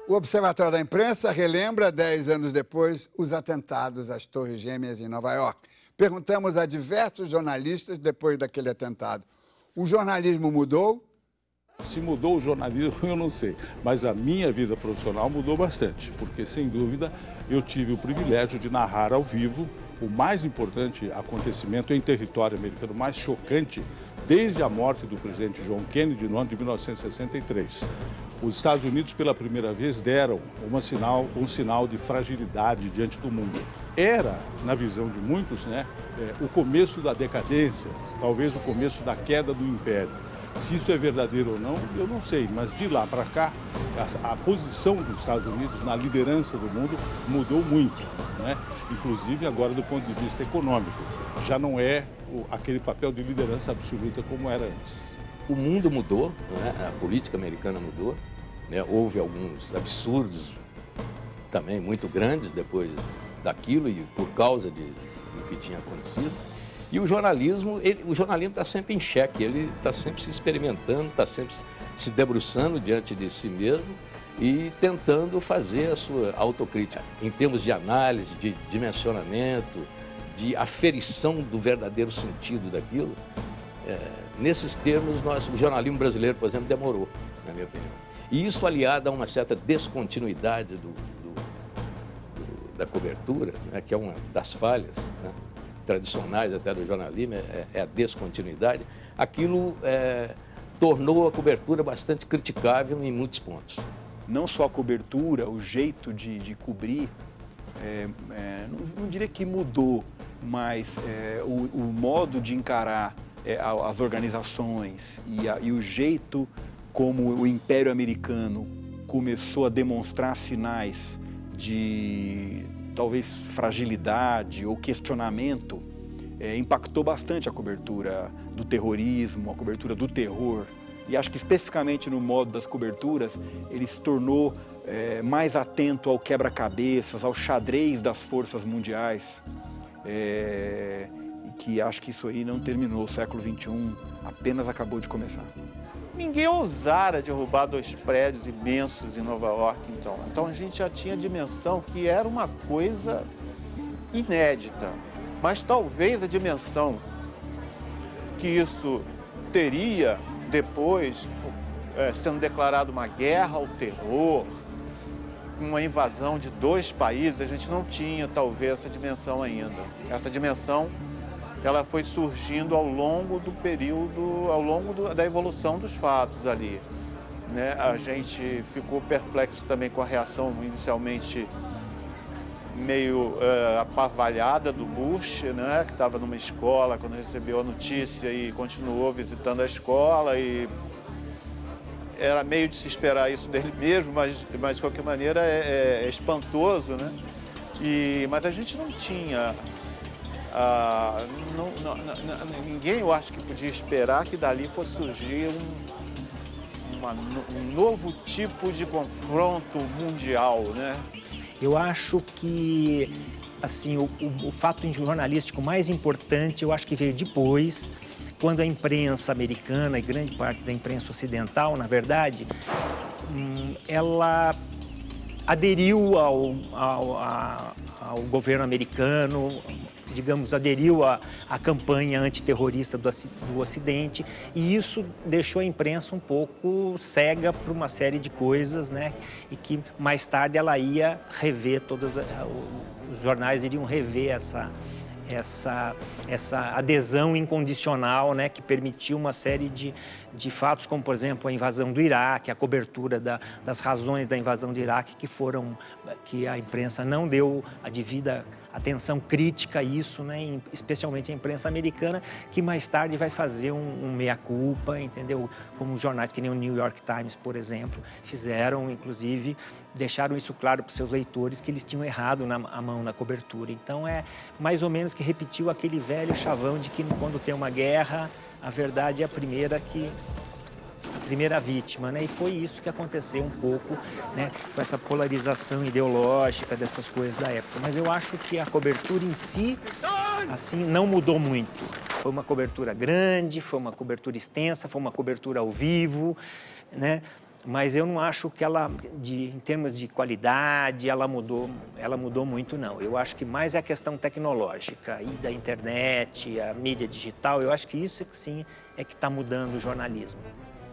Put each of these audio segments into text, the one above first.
O Observatório da Imprensa relembra, 10 anos depois, os atentados às Torres Gêmeas em Nova York. Perguntamos a diversos jornalistas depois daquele atentado. O jornalismo mudou? Se mudou o jornalismo, eu não sei. Mas a minha vida profissional mudou bastante, porque, sem dúvida, eu tive o privilégio de narrar ao vivo o mais importante acontecimento em território americano, mais chocante, desde a morte do presidente John Kennedy no ano de 1963. Os Estados Unidos, pela primeira vez, deram um sinal de fragilidade diante do mundo. Era, na visão de muitos, o começo da decadência, talvez o começo da queda do império. Se isso é verdadeiro ou não, eu não sei, mas de lá para cá, a posição dos Estados Unidos na liderança do mundo mudou muito, inclusive agora do ponto de vista econômico. Já não é aquele papel de liderança absoluta como era antes. O mundo mudou, a política americana mudou, houve alguns absurdos também muito grandes depois daquilo e por causa do que tinha acontecido. E o jornalismo está sempre em xeque, ele está sempre se experimentando, está sempre se debruçando diante de si mesmo e tentando fazer a sua autocrítica em termos de análise, de dimensionamento, de aferição do verdadeiro sentido daquilo. Nesses termos, o jornalismo brasileiro, por exemplo, demorou, na minha opinião. E isso aliado a uma certa descontinuidade da cobertura, que é uma das falhas, tradicionais até do jornalismo, é a descontinuidade, aquilo tornou a cobertura bastante criticável em muitos pontos. Não só a cobertura, o jeito de cobrir, não diria que mudou, mas o modo de encarar as organizações e o jeito como o Império Americano começou a demonstrar sinais de talvez fragilidade ou questionamento, impactou bastante a cobertura do terrorismo, a cobertura do terror. E acho que especificamente no modo das coberturas, ele se tornou mais atento ao quebra-cabeças, ao xadrez das forças mundiais. E que acho que isso aí não terminou, o século XXI apenas acabou de começar. Ninguém ousara derrubar 2 prédios imensos em Nova York, então. Então a gente já tinha a dimensão que era uma coisa inédita. Mas talvez a dimensão que isso teria depois, sendo declarada uma guerra ao terror, uma invasão de 2 países, a gente não tinha talvez essa dimensão ainda. Essa dimensão ela foi surgindo ao longo do período, da evolução dos fatos ali. A gente ficou perplexo também com a reação inicialmente meio apavalhada do Bush, que estava numa escola quando recebeu a notícia e continuou visitando a escola e era meio de se esperar isso dele mesmo, mas de qualquer maneira é espantoso, mas a gente não tinha... ninguém, eu acho que podia esperar que dali fosse surgir um novo tipo de confronto mundial, Eu acho que, assim, o fato jornalístico mais importante, eu acho que veio depois, quando a imprensa americana e grande parte da imprensa ocidental, na verdade, ela aderiu ao governo americano, digamos, aderiu à campanha antiterrorista do Ocidente, e isso deixou a imprensa um pouco cega para uma série de coisas, e que mais tarde ela ia rever, os jornais iriam rever essa adesão incondicional, que permitiu uma série de fatos, como, por exemplo, a invasão do Iraque, a cobertura das razões da invasão do Iraque, que a imprensa não deu a devida atenção crítica a isso, especialmente a imprensa americana, que mais tarde vai fazer um meia-culpa, entendeu? Como jornais que nem o New York Times, por exemplo, fizeram, inclusive, deixaram isso claro para os seus leitores, que eles tinham errado a mão na cobertura. Então, é mais ou menos que repetiu aquele velho chavão de que quando tem uma guerra, a verdade é a primeira vítima, E foi isso que aconteceu um pouco, com essa polarização ideológica dessas coisas da época. Mas eu acho que a cobertura em si, assim, não mudou muito. Foi uma cobertura grande, foi uma cobertura extensa, foi uma cobertura ao vivo, mas eu não acho que ela, em termos de qualidade, ela mudou muito, não. Eu acho que mais é a questão tecnológica e da internet, a mídia digital, eu acho que isso que sim é que está mudando o jornalismo.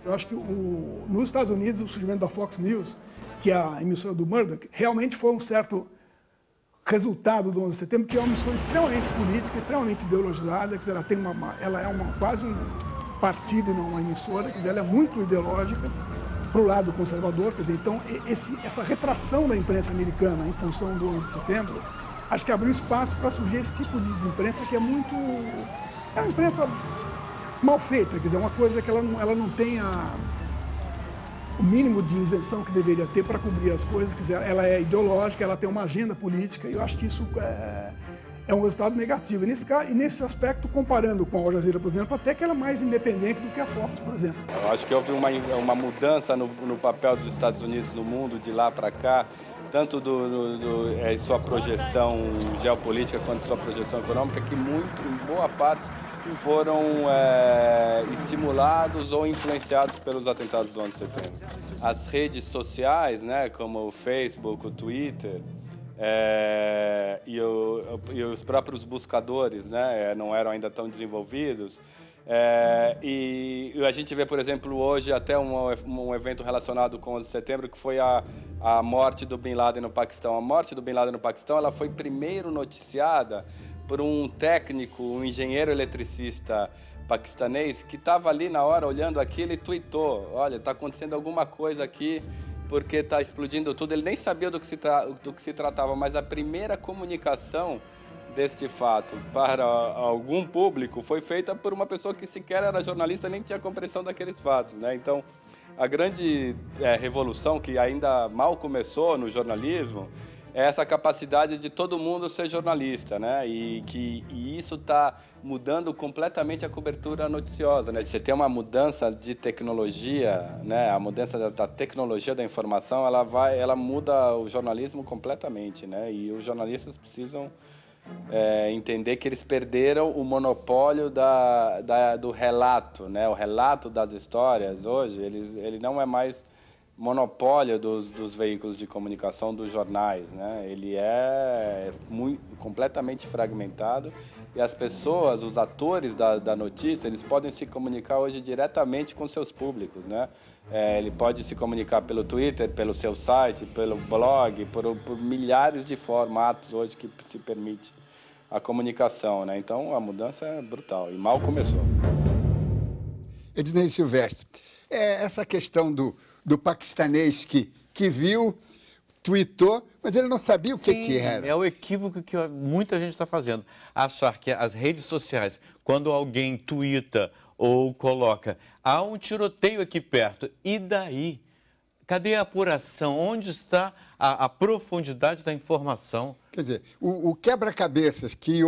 Eu acho que nos Estados Unidos, o surgimento da Fox News, que é a emissora do Murdoch, realmente foi um certo resultado do 11 de setembro, que é uma emissora extremamente política, extremamente ideologizada, quer dizer, ela é quase um partido e não uma emissora, quer dizer, ela é muito ideológica para o lado conservador, quer dizer, então essa retração da imprensa americana em função do 11 de setembro, acho que abriu espaço para surgir esse tipo de imprensa que é uma imprensa mal feita, quer dizer, uma coisa que ela não tem o mínimo de isenção que deveria ter para cobrir as coisas, quer dizer, ela é ideológica, ela tem uma agenda política, e eu acho que isso é um resultado negativo. E nesse aspecto, comparando com a Al Jazeera, por exemplo, até que ela é mais independente do que a Fox, por exemplo. Eu acho que houve uma mudança no papel dos Estados Unidos no mundo de lá para cá, tanto sua projeção geopolítica quanto sua projeção econômica, que em boa parte foram estimulados ou influenciados pelos atentados do 11 de setembro. As redes sociais, né, como o Facebook, o Twitter, e os próprios buscadores, né, não eram ainda tão desenvolvidos. E a gente vê, por exemplo, hoje até um evento relacionado com o 11 de setembro, que foi a morte do Bin Laden no Paquistão. A morte do Bin Laden no Paquistão, ela foi primeiro noticiada por um técnico, um engenheiro eletricista paquistanês, que estava ali na hora olhando aquilo e tweetou: olha, está acontecendo alguma coisa aqui, porque está explodindo tudo. Ele nem sabia do que se tratava, mas a primeira comunicação deste fato para algum público foi feita por uma pessoa que sequer era jornalista, nem tinha compreensão daqueles fatos, né? Então, a grande revolução que ainda mal começou no jornalismo é essa capacidade de todo mundo ser jornalista, né? E isso está mudando completamente a cobertura noticiosa, né? Você tem uma mudança de tecnologia, né? A mudança da tecnologia da informação, ela muda o jornalismo completamente, né? E os jornalistas precisam entender que eles perderam o monopólio do relato, né? O relato das histórias hoje, ele não é mais monopólio dos veículos de comunicação, dos jornais, né? Ele é completamente fragmentado, e as pessoas, os atores da notícia, eles podem se comunicar hoje diretamente com seus públicos, né? Ele pode se comunicar pelo Twitter, pelo seu site, pelo blog, por milhares de formatos hoje que se permite a comunicação, né? Então a mudança é brutal e mal começou. Ednei Silvestre, essa questão do paquistanês que viu, tweetou, mas ele não sabia o que era. É o equívoco que muita gente está fazendo. Achar que as redes sociais, quando alguém tuita ou coloca, há um tiroteio aqui perto, e daí? Cadê a apuração? Onde está a profundidade da informação? Quer dizer, o quebra-cabeças que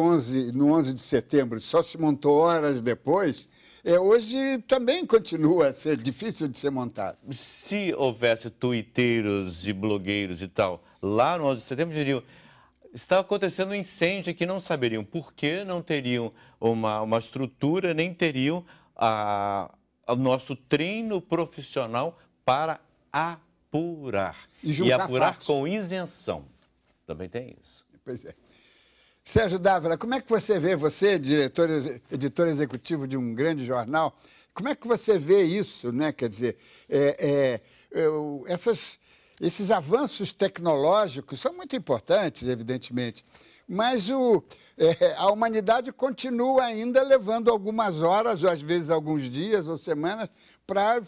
no 11 de setembro só se montou horas depois, hoje também continua a ser difícil de ser montado. Se houvesse tuiteiros e blogueiros e tal, lá no 11 de setembro diriam: está acontecendo um incêndio aqui, não saberiam por quê, não teriam uma estrutura, nem teriam o nosso treino profissional para apurar. E apurar fatos com isenção. Também tem isso. Pois é. Sérgio Dávila, como é que você vê, você, editor executivo de um grande jornal, como é que você vê isso, né? Quer dizer, esses avanços tecnológicos são muito importantes, evidentemente, mas a humanidade continua ainda levando algumas horas, ou às vezes alguns dias ou semanas, para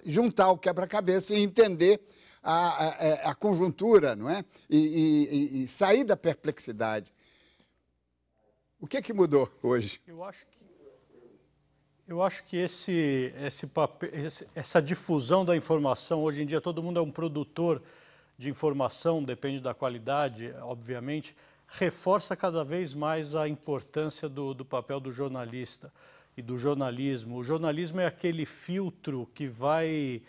juntar o quebra-cabeça e entender a conjuntura, não é? E sair da perplexidade. O que é que mudou hoje? Eu acho que essa difusão da informação, hoje em dia todo mundo é um produtor de informação, depende da qualidade, obviamente, reforça cada vez mais a importância do papel do jornalista e do jornalismo. O jornalismo é aquele filtro que vai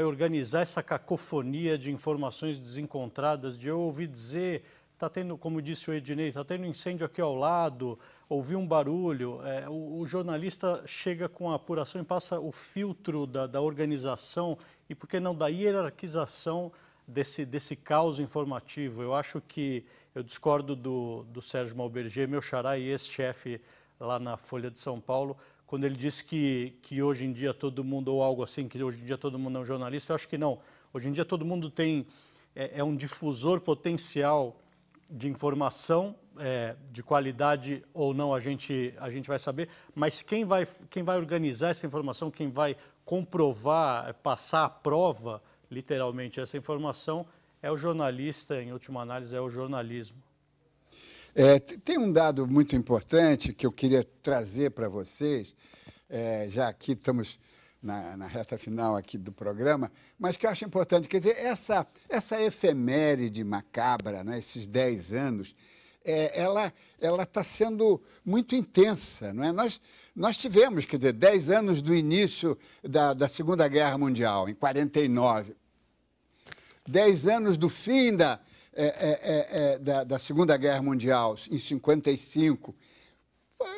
organizar essa cacofonia de informações desencontradas, de eu ouvir dizer está tendo, como disse o Ednei, está tendo incêndio aqui ao lado, ouviu um barulho. O jornalista chega com a apuração e passa o filtro da organização e, por que não, da hierarquização desse caos informativo. Eu acho que eu discordo do Sérgio Malberger, meu xará e ex-chefe lá na Folha de São Paulo, quando ele disse que hoje em dia todo mundo, ou algo assim, que hoje em dia todo mundo é um jornalista. Eu acho que não. Hoje em dia todo mundo é um difusor potencial de informação, de qualidade ou não, a gente vai saber, mas quem vai organizar essa informação, quem vai comprovar, passar à prova, literalmente, essa informação, é o jornalista, em última análise, é o jornalismo. Tem um dado muito importante que eu queria trazer para vocês, já aqui estamos na reta final aqui do programa, mas que eu acho importante, quer dizer, essa efeméride macabra, né, esses 10 anos, ela está sendo muito intensa, não é? Nós tivemos, quer dizer, 10 anos do início da Segunda Guerra Mundial, em 49, 10 anos do fim da Segunda Guerra Mundial, em 55,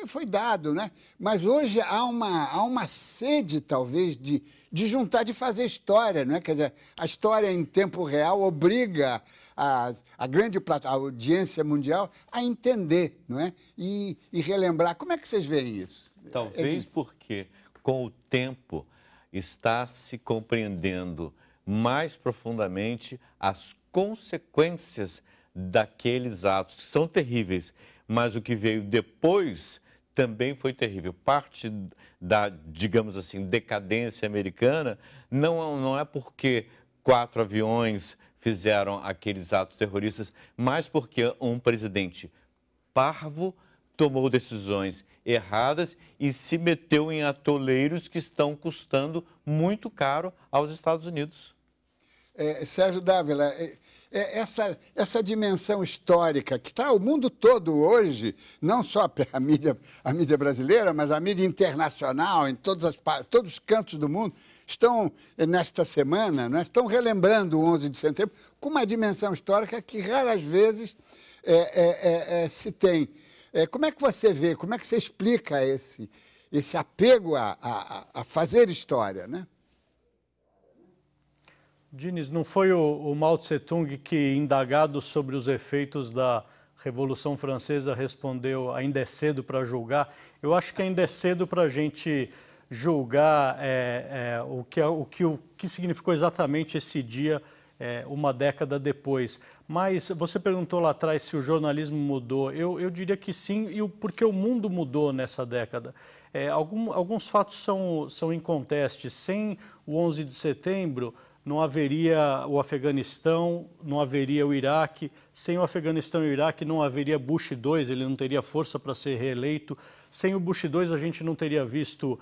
foi dado, né? Mas hoje há uma sede, talvez, de juntar, de fazer história, não é? Quer dizer, a história em tempo real obriga a grande a audiência mundial a entender, não é? E relembrar. Como é que vocês veem isso? Talvez porque, com o tempo, está se compreendendo mais profundamente as consequências daqueles atos, que são terríveis, mas o que veio depois também foi terrível. Parte da, digamos assim, decadência americana não é porque 4 aviões fizeram aqueles atos terroristas, mas porque um presidente parvo tomou decisões erradas e se meteu em atoleiros que estão custando muito caro aos Estados Unidos. Sérgio Dávila, essa dimensão histórica que está o mundo todo hoje, não só a mídia brasileira, mas a mídia internacional, em todos os cantos do mundo, estão, nesta semana, né, estão relembrando o 11 de setembro com uma dimensão histórica que raras vezes se tem. Como é que você vê, como é que você explica esse apego a fazer história, né? Diniz, não foi o Mao Tse-tung que, indagado sobre os efeitos da Revolução Francesa, respondeu: ainda é cedo para julgar? Eu acho que ainda é cedo para a gente julgar o que significou exatamente esse dia, uma década depois. Mas você perguntou lá atrás se o jornalismo mudou. Eu diria que sim, porque o mundo mudou nessa década. Alguns fatos são incontestes. Sem o 11 de setembro, não haveria o Afeganistão, não haveria o Iraque. Sem o Afeganistão e o Iraque, não haveria Bush II, ele não teria força para ser reeleito. Sem o Bush II, a gente não teria visto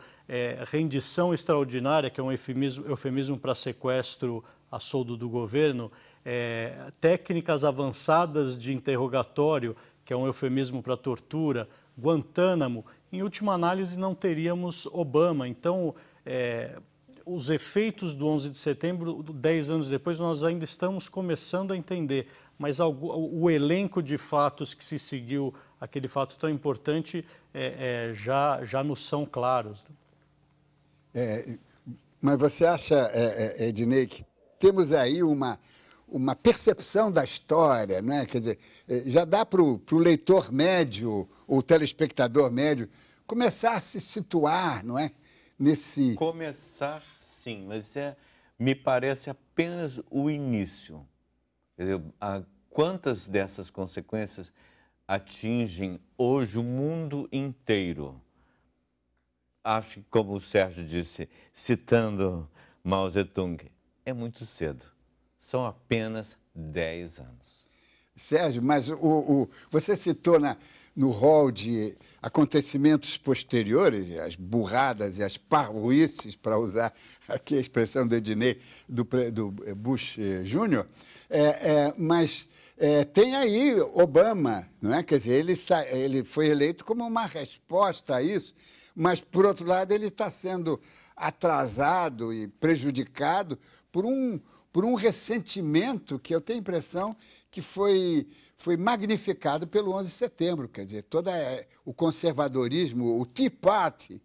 rendição extraordinária, que é um eufemismo para sequestro a soldo do governo, técnicas avançadas de interrogatório, que é um eufemismo para tortura, Guantánamo. Em última análise, não teríamos Obama. Então, os efeitos do 11 de setembro, 10 anos depois, nós ainda estamos começando a entender, mas o elenco de fatos que se seguiu aquele fato tão importante já nos são claros. Mas você acha, Ednei, que temos aí uma percepção da história, né? Quer dizer, já dá para o leitor médio, o telespectador médio, começar a se situar, não é? Nesse... Começar, sim, mas me parece apenas o início. Quer dizer, quantas dessas consequências atingem hoje o mundo inteiro? Acho que, como o Sérgio disse, citando Mao Tse-tung, é muito cedo. São apenas 10 anos. Sérgio, mas você citou no rol de acontecimentos posteriores, as burradas e as parvoíces, para usar aqui a expressão do Ednei, do Bush Júnior, mas tem aí Obama, não é? Quer dizer, ele foi eleito como uma resposta a isso, mas, por outro lado, ele está sendo atrasado e prejudicado por por um ressentimento que eu tenho a impressão que foi magnificado pelo 11 de setembro. Quer dizer, todo o conservadorismo, o Tea Party,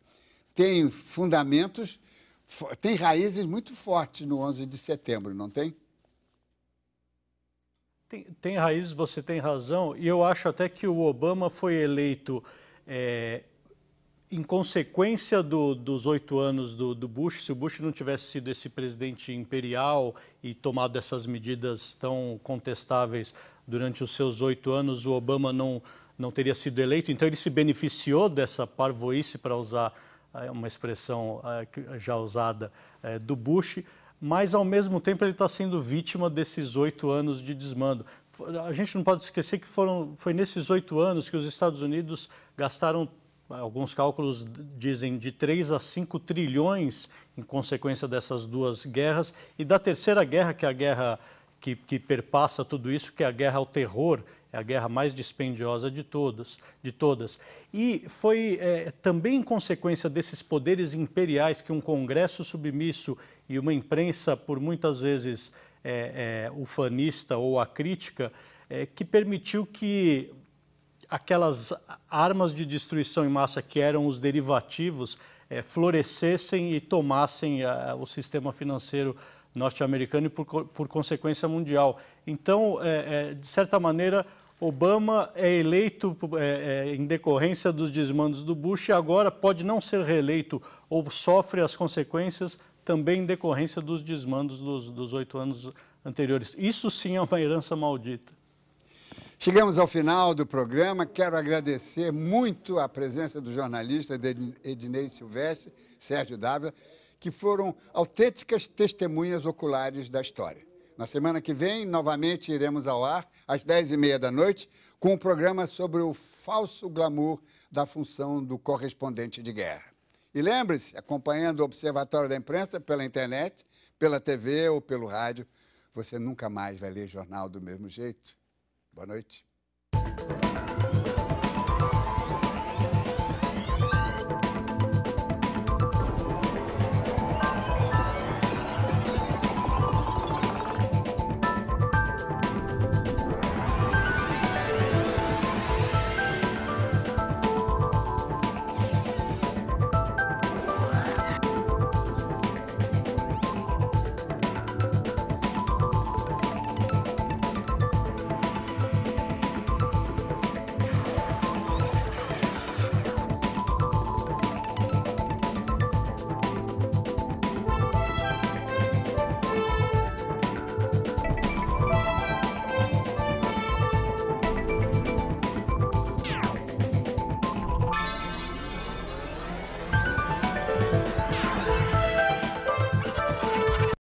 tem fundamentos, tem raízes muito fortes no 11 de setembro, não tem? Tem raízes, você tem razão, e eu acho até que o Obama foi eleito em consequência dos 8 anos do Bush. Se o Bush não tivesse sido esse presidente imperial e tomado essas medidas tão contestáveis durante os seus 8 anos, o Obama não teria sido eleito. Então ele se beneficiou dessa parvoíce, para usar uma expressão já usada, do Bush, mas, ao mesmo tempo, ele está sendo vítima desses 8 anos de desmando. A gente não pode esquecer que foi nesses 8 anos que os Estados Unidos gastaram, alguns cálculos dizem, de 3 a 5 trilhões em consequência dessas 2 guerras, e da terceira guerra, que é a guerra que perpassa tudo isso, que é a guerra ao terror, é a guerra mais dispendiosa de todas. E foi também em consequência desses poderes imperiais que um Congresso submisso e uma imprensa, por muitas vezes ufanista ou acrítica, que permitiu que aquelas armas de destruição em massa que eram os derivativos florescessem e tomassem o sistema financeiro norte-americano e, por consequência, mundial. Então, de certa maneira, Obama é eleito em decorrência dos desmandos do Bush e agora pode não ser reeleito ou sofre as consequências também em decorrência dos desmandos dos 8 anos anteriores. Isso sim é uma herança maldita. Chegamos ao final do programa. Quero agradecer muito a presença do jornalista Ednei Silvestre, Sérgio Dávila, que foram autênticas testemunhas oculares da história. Na semana que vem, novamente iremos ao ar, às 10h30 da noite, com um programa sobre o falso glamour da função do correspondente de guerra. E lembre-se, acompanhando o Observatório da Imprensa pela internet, pela TV ou pelo rádio, você nunca mais vai ler jornal do mesmo jeito. Boa noite.